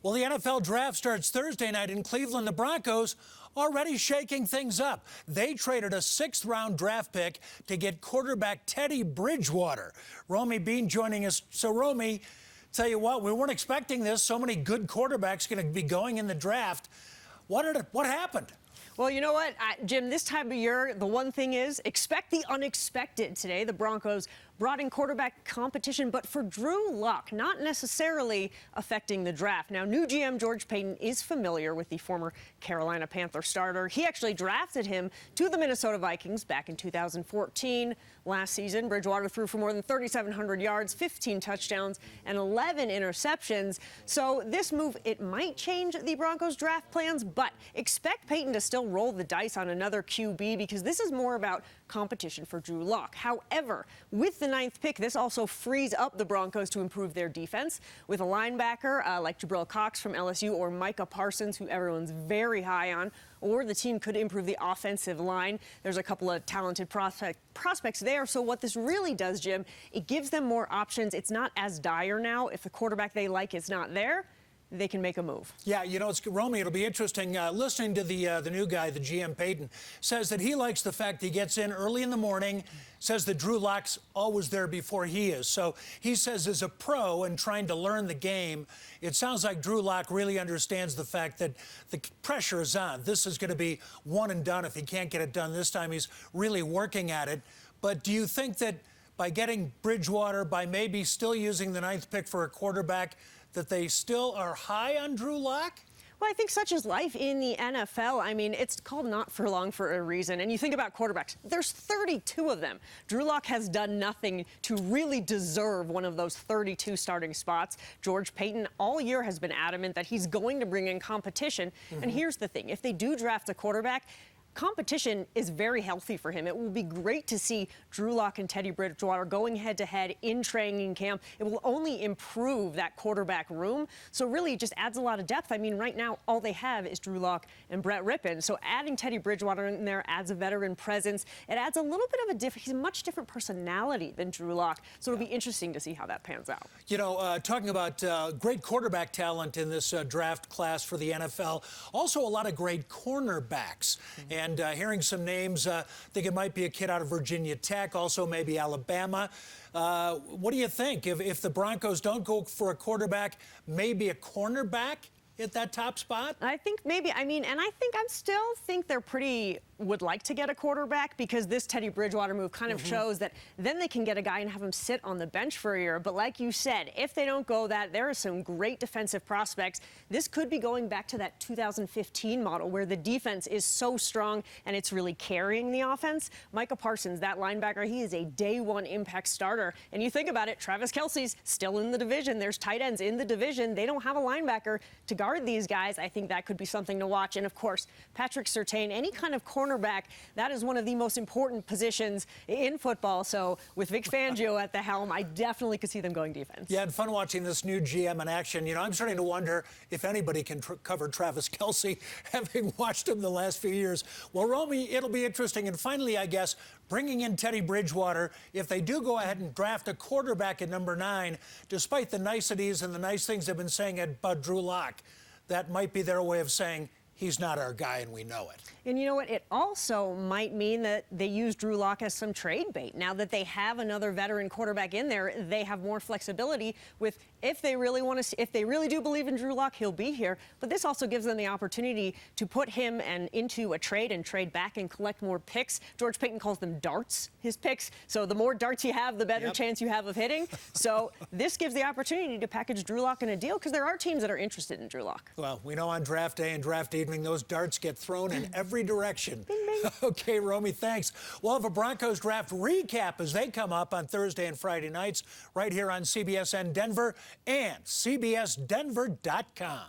Well, the NFL draft starts Thursday night in Cleveland. The Broncos already shaking things up. They traded a sixth-round draft pick to get quarterback Teddy Bridgewater. Romy Bean joining us. So, Romy, tell you what, we weren't expecting this. So many good quarterbacks going to be going in the draft. What happened? Well, you know what, Jim, this time of year, the one thing is expect the unexpected today. The Broncos brought in quarterback competition, but for Drew Lock, not necessarily affecting the draft. Now, new GM George Paton is familiar with the former Carolina Panther starter. He actually drafted him to the Minnesota Vikings back in 2014. Last season, Bridgewater threw for more than 3,700 yards, 15 touchdowns, and 11 interceptions. So this move, it might change the Broncos draft plans, but expect Paton to still roll the dice on another QB because this is more about competition for Drew Lock. However, with the 9th pick, this also frees up the Broncos to improve their defense with a linebacker like Jabril Cox from LSU or Micah Parsons, who everyone's very high on, or the team could improve the offensive line. There's a couple of talented prospects there. So what this really does, Jim, it gives them more options. It's not as dire now. If the quarterback they like is not there, they can make a move. Yeah, you know, Romy, it'll be interesting listening to the new guy, the GM Paton, says that he likes the fact he gets in early in the morning, says that Drew Lock's always there before he is. So he says as a pro and trying to learn the game, it sounds like Drew Lock really understands the fact that the pressure is on. This is going to be one and done. If he can't get it done this time, he's really working at it. But do you think that by getting Bridgewater, by maybe still using the 9th pick for a quarterback, that they still are high on Drew Lock? Well, I think such is life in the NFL. I mean, it's called not for long for a reason. And you think about quarterbacks, there's 32 of them. Drew Lock has done nothing to really deserve one of those 32 starting spots. George Paton all year has been adamant that he's going to bring in competition. And here's the thing, if they do draft a quarterback, competition is very healthy for him. It will be great to see Drew Lock and Teddy Bridgewater going head-to-head in training camp. It will only improve that quarterback room. So really it just adds a lot of depth. I mean, right now, all they have is Drew Lock and Brett Rippon. So adding Teddy Bridgewater in there adds a veteran presence. It adds a little bit of he's a much different personality than Drew Lock. So it'll be interesting to see how that pans out. You know, talking about great quarterback talent in this draft class for the NFL, also a lot of great cornerbacks. And hearing some names, I think it might be a kid out of Virginia Tech, also maybe Alabama. What do you think? If the Broncos don't go for a quarterback, maybe a cornerback at that top spot? I think maybe. I mean, and I still think they're would like to get a quarterback because this Teddy Bridgewater move kind of shows that then they can get a guy and have him sit on the bench for a year. But like you said, if they don't go that, there are some great defensive prospects. This could be going back to that 2015 model where the defense is so strong and it's really carrying the offense. Micah Parsons, that linebacker, he is a day-one impact starter. And you think about it, Travis Kelce's still in the division. There's tight ends in the division. They don't have a linebacker to guard these guys. I think that could be something to watch. And, of course, Patrick Surtain, any kind of cornerback, that is one of the most important positions in football. So with Vic Fangio at the helm, I definitely could see them going defense. Yeah, and fun watching this new GM in action. You know, I'm starting to wonder if anybody can cover Travis Kelce, having watched him the last few years. Well, Romy, it'll be interesting. And finally, I guess, bringing in Teddy Bridgewater, if they do go ahead and draft a quarterback at number 9, despite the niceties and the nice things they've been saying about Drew Lock, that might be their way of saying, he's not our guy, and we know it. And you know what? It also might mean that they use Drew Lock as some trade bait. Now that they have another veteran quarterback in there, they have more flexibility with if they really want to, if they really do believe in Drew Lock, he'll be here. But this also gives them the opportunity to put him into a trade and trade back and collect more picks. George Paton calls them darts, his picks. So the more darts you have, the better chance you have of hitting. So this gives the opportunity to package Drew Lock in a deal because there are teams that are interested in Drew Lock. Well, we know on draft day and draft evening, those darts get thrown in every direction. Bing, bing. Okay, Romy, thanks. We'll have a Broncos draft recap as they come up on Thursday and Friday nights right here on CBSN Denver and CBSDenver.com.